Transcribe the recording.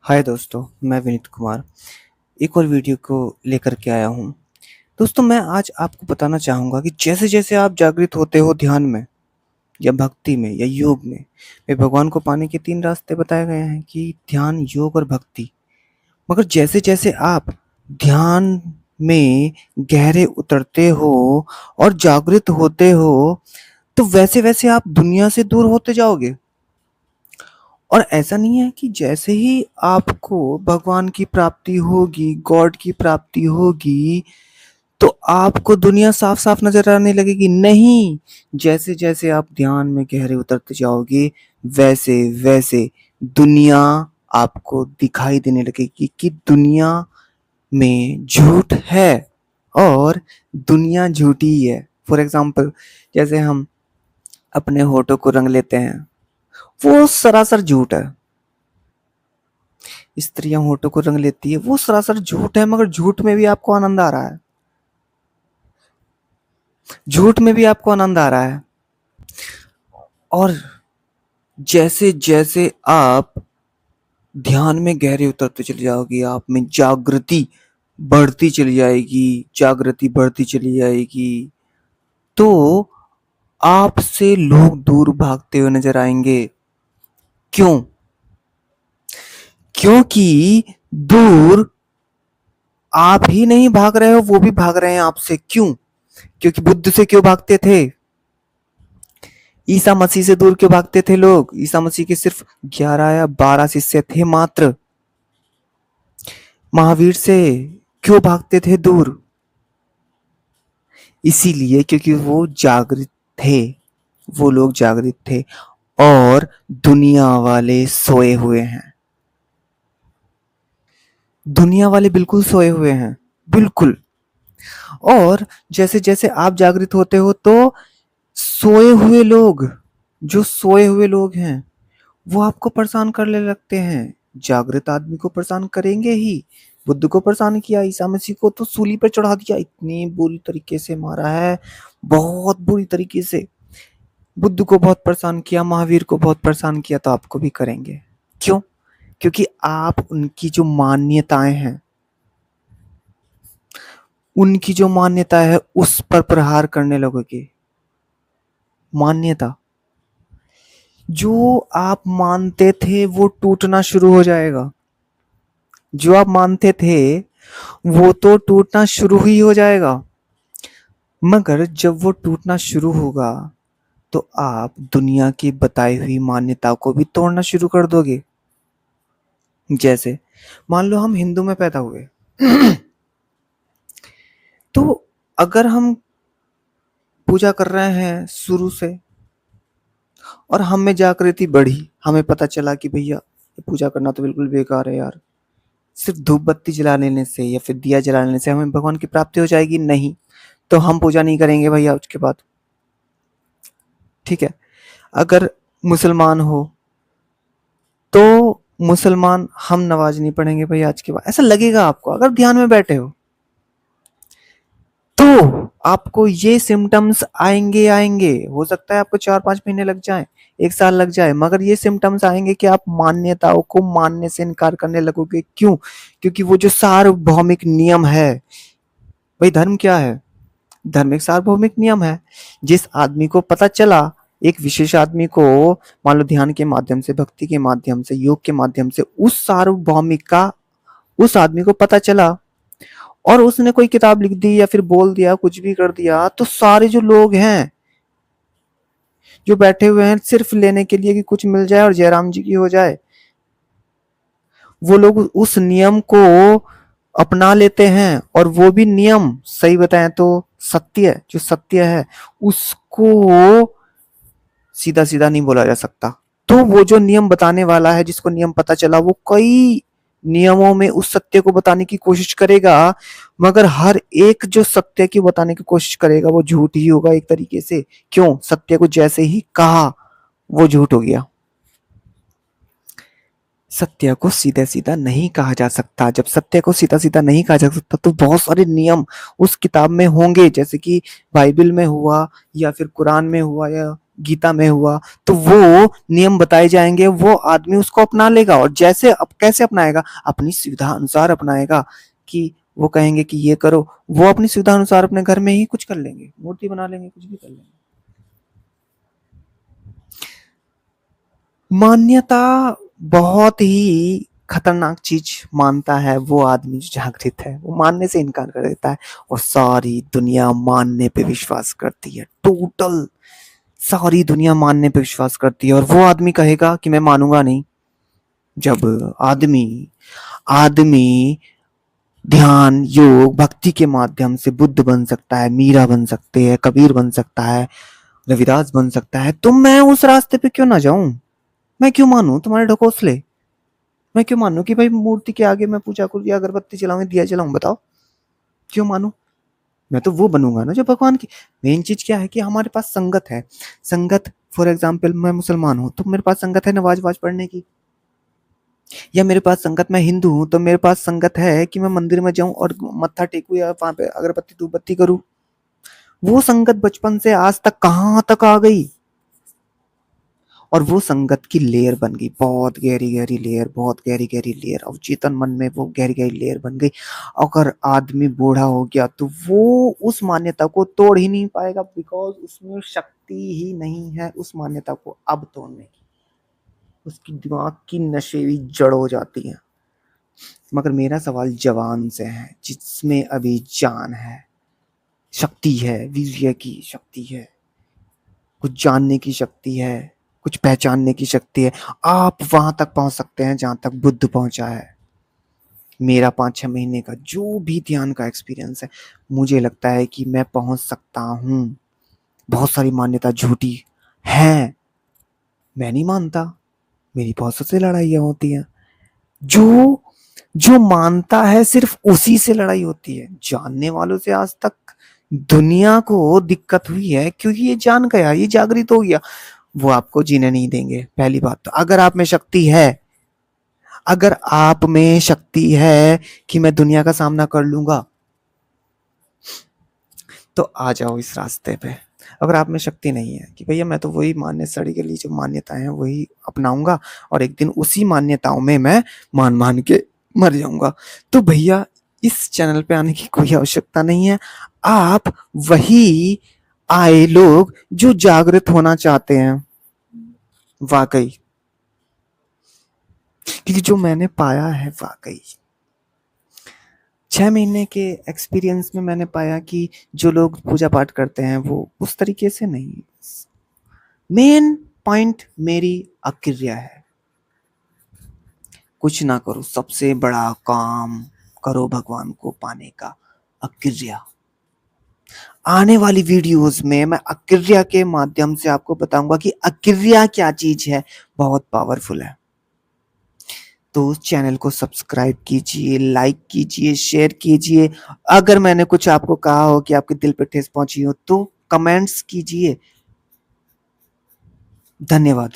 हाय दोस्तों, मैं विनीत कुमार एक और वीडियो को लेकर के आया हूँ। दोस्तों, मैं आज आपको बताना चाहूँगा कि जैसे-जैसे आप जागृत होते हो ध्यान में या भक्ति में या योग में भगवान को पाने के 3 रास्ते बताए गए हैं कि ध्यान, योग और भक्ति। मगर जैसे-जैसे आप ध्यान में गहरे उतरते हो और जागृत होते हो, तो वैसे-वैसे आप दुनिया से दूर होते जाओगे। और ऐसा नहीं है कि जैसे ही आपको भगवान की प्राप्ति होगी, गॉड की प्राप्ति होगी, तो आपको दुनिया साफ-साफ नज़र आने लगेगी। नहीं, जैसे-जैसे आप ध्यान में गहरे उतरते जाओगे, वैसे-वैसे दुनिया आपको दिखाई देने लगेगी कि दुनिया में झूठ है और दुनिया झूठी ही है। फॉर एग्ज़ाम्पल, जैसे हम अपने होठों को रंग लेते हैं, वो सरासर झूठ है। स्त्रियां होठों को रंग लेती है, वो सरासर झूठ है, मगर झूठ में भी आपको आनंद आ रहा है। झूठ में भी आपको आनंद आ रहा है। और जैसे जैसे आप ध्यान में गहरे उतरते चले जाओगे, आप में जागृति बढ़ती चली जाएगी, जागृति बढ़ती चली जाएगी, तो आपसे लोग दूर भागते हुए नजर आएंगे। क्यों? क्योंकि दूर आप ही नहीं भाग रहे हो, वो भी भाग रहे हैं आपसे। क्यों? क्योंकि बुद्ध से क्यों भागते थे? ईसा मसीह से दूर क्यों भागते थे लोग? ईसा मसीह के सिर्फ 11 या 12 शिष्य थे मात्र। महावीर से क्यों भागते थे दूर? इसीलिए क्योंकि वो जागृत थे, वो लोग जागृत थे और दुनिया वाले सोए हुए हैं। दुनिया वाले बिल्कुल सोए हुए हैं, बिल्कुल। और जैसे जैसे आप जागृत होते हो, तो सोए हुए लोग, जो सोए हुए लोग हैं, वो आपको परेशान करने लगते हैं। जागृत आदमी को परेशान करेंगे ही। बुद्ध को परेशान किया, ईसा मसीह को तो सूली पर चढ़ा दिया, इतनी बुरी तरीके से मारा है, बहुत बुरी तरीके से। बुद्ध को बहुत परेशान किया, महावीर को बहुत परेशान किया, तो आपको भी करेंगे। क्यों? क्योंकि आप उनकी जो मान्यताएं हैं, उनकी जो मान्यता है उस पर प्रहार करने लगोगे। मान्यता जो आप मानते थे वो टूटना शुरू हो जाएगा। जो आप मानते थे वो तो टूटना शुरू ही हो जाएगा। मगर जब वो टूटना शुरू होगा, तो आप दुनिया की बताई हुई मान्यताओं को भी तोड़ना शुरू कर दोगे। जैसे मान लो हम हिंदू में पैदा हुए तो अगर हम पूजा कर रहे हैं शुरू से और हम में जागृति बढ़ी, हमें पता चला कि भैया ये पूजा करना तो बिल्कुल बेकार है यार, सिर्फ धूप बत्ती जला लेने से या फिर दिया जला लेने से हमें भगवान की प्राप्ति हो जाएगी, नहीं, तो हम पूजा नहीं करेंगे भैया उसके बाद। ठीक है। अगर मुसलमान हो तो मुसलमान हम नमाज नहीं पढ़ेंगे भैया आज के बाद, ऐसा लगेगा आपको अगर ध्यान में बैठे हो। तो आपको ये सिम्टम्स आएंगे आएंगे, हो सकता है आपको 4-5 महीने लग जाए, 1 साल लग जाए, मगर ये सिम्टम्स आएंगे कि आप मान्यताओं को मानने से इनकार करने लगोगे। क्यों? क्योंकि वो जो सार्वभौमिक नियम है, भाई धर्म क्या है? धर्म एक सार्वभौमिक नियम है। जिस आदमी को पता चला, एक विशेष आदमी को, मान लो ध्यान के माध्यम से, भक्ति के माध्यम से, योग के माध्यम से, उस सार्वभौमिक का उस आदमी को पता चला और उसने कोई किताब लिख दी या फिर बोल दिया, कुछ भी कर दिया, तो सारे जो लोग हैं जो बैठे हुए हैं सिर्फ लेने के लिए कि कुछ मिल जाए और जयराम जी की हो जाए, वो लोग उस नियम को अपना लेते हैं। और वो भी नियम, सही बताएं तो सत्य, जो सत्य है उसको सीधा सीधा नहीं बोला जा सकता। तो वो जो नियम बताने वाला है, जिसको नियम पता चला, वो कई नियमों में उस सत्य को बताने की कोशिश करेगा, मगर हर एक जो सत्य की बताने की कोशिश करेगा वो झूठ ही होगा एक तरीके से। क्यों? सत्य को जैसे ही कहा वो झूठ हो गया। सत्य को सीधा सीधा नहीं कहा जा सकता। जब सत्य को सीधा सीधा नहीं कहा जा सकता, तो बहुत सारे नियम उस किताब में होंगे, जैसे कि बाइबल में हुआ या फिर कुरान में हुआ या गीता में हुआ, तो वो नियम बताए जाएंगे, वो आदमी उसको अपना लेगा। और जैसे अब कैसे अपनाएगा, अपनी सुविधा अनुसार अपनाएगा। कि वो कहेंगे कि ये करो, वो अपनी सुविधा अनुसार अपने घर में ही कुछ कर लेंगे, मूर्ति बना लेंगे, कुछ भी कर लेंगे। मान्यता बहुत ही खतरनाक चीज मानता है वो आदमी जो जागृत है, वो मानने से इनकार कर देता है और सारी दुनिया मानने पे विश्वास करती है। टोटल सारी दुनिया मानने पे विश्वास करती है और वो आदमी कहेगा कि मैं मानूंगा नहीं। जब आदमी आदमी ध्यान, योग, भक्ति के माध्यम से बुद्ध बन सकता है, मीरा बन सकते हैं, कबीर बन सकता है, रविदास बन सकता है, तो मैं उस रास्ते पे क्यों ना जाऊं? मैं क्यों मानूं तुम्हारे ढकोसले? मैं क्यों मानूं कि भाई मूर्ति के आगे मैं पूजा करूं या अगरबत्ती जलाऊं, दिया जलाऊं? बताओ क्यों मानूं? मैं तो वो बनूंगा ना जो भगवान की। मेन चीज क्या है कि हमारे पास संगत है। संगत, फॉर एग्जाम्पल मैं मुसलमान हूं तो मेरे पास संगत है नमाज वाज पढ़ने की, या मेरे पास संगत, मैं हिंदू हूं तो मेरे पास संगत है कि मैं मंदिर में जाऊं और मत्था टेकूं या वहां पे अगरबत्ती धूपबत्ती करूं। वो संगत बचपन से आज तक कहाँ तक आ गई, और वो संगत की लेयर बन गई, बहुत गहरी गहरी लेयर, बहुत गहरी गहरी लेयर। और चेतन मन में वो गहरी गहरी लेयर बन गई। अगर आदमी बूढ़ा हो गया तो वो उस मान्यता को तोड़ ही नहीं पाएगा, बिकॉज उसमें शक्ति ही नहीं है उस मान्यता को अब तोड़ने की। उसकी दिमाग की नशे भी जड़ हो जाती है। मगर मेरा सवाल जवान से है, जिसमें अभी जान है, शक्ति है, वीर्य की शक्ति है, कुछ जानने की शक्ति है, कुछ पहचानने की शक्ति है। आप वहां तक पहुंच सकते हैं जहां तक बुद्ध पहुंचा है। मेरा 5-6 महीने का जो भी ध्यान का एक्सपीरियंस है, मुझे लगता है कि मैं पहुंच सकता हूं। बहुत सारी मान्यता झूठी हैं, मैं नहीं मानता, मेरी बहुत से लड़ाइयां होती हैं। जो जो मानता है सिर्फ उसी से लड़ाई होती है। जानने वालों से आज तक दुनिया को दिक्कत हुई है क्योंकि ये जान गया, ये जागृत हो गया। वो आपको जीने नहीं देंगे। पहली बात तो अगर आप में शक्ति है, अगर आप में शक्ति है कि मैं दुनिया का सामना कर लूंगा, तो आ जाओ इस रास्ते पे। अगर आप में शक्ति नहीं है कि भैया मैं तो वही मान्य सड़ी के लिए जो मान्यताएं हैं वही अपनाऊंगा और एक दिन उसी मान्यताओं में मैं मान मान के मर जाऊंगा, तो भैया इस चैनल पे आने की कोई आवश्यकता नहीं है। आप वही आए लोग जो जागृत होना चाहते हैं वाकई, क्योंकि जो मैंने पाया है वाकई 6 महीने के एक्सपीरियंस में मैंने पाया कि जो लोग पूजा पाठ करते हैं वो उस तरीके से नहीं। मेन पॉइंट मेरी अक्रिया है। कुछ ना करो, सबसे बड़ा काम करो भगवान को पाने का, अक्रिया। आने वाली वीडियोस में मैं अक्रिया के माध्यम से आपको बताऊंगा कि अक्रिया क्या चीज है, बहुत पावरफुल है। तो चैनल को सब्सक्राइब कीजिए, लाइक कीजिए, शेयर कीजिए। अगर मैंने कुछ आपको कहा हो कि आपके दिल पे ठेस पहुंची हो तो कमेंट्स कीजिए। धन्यवाद।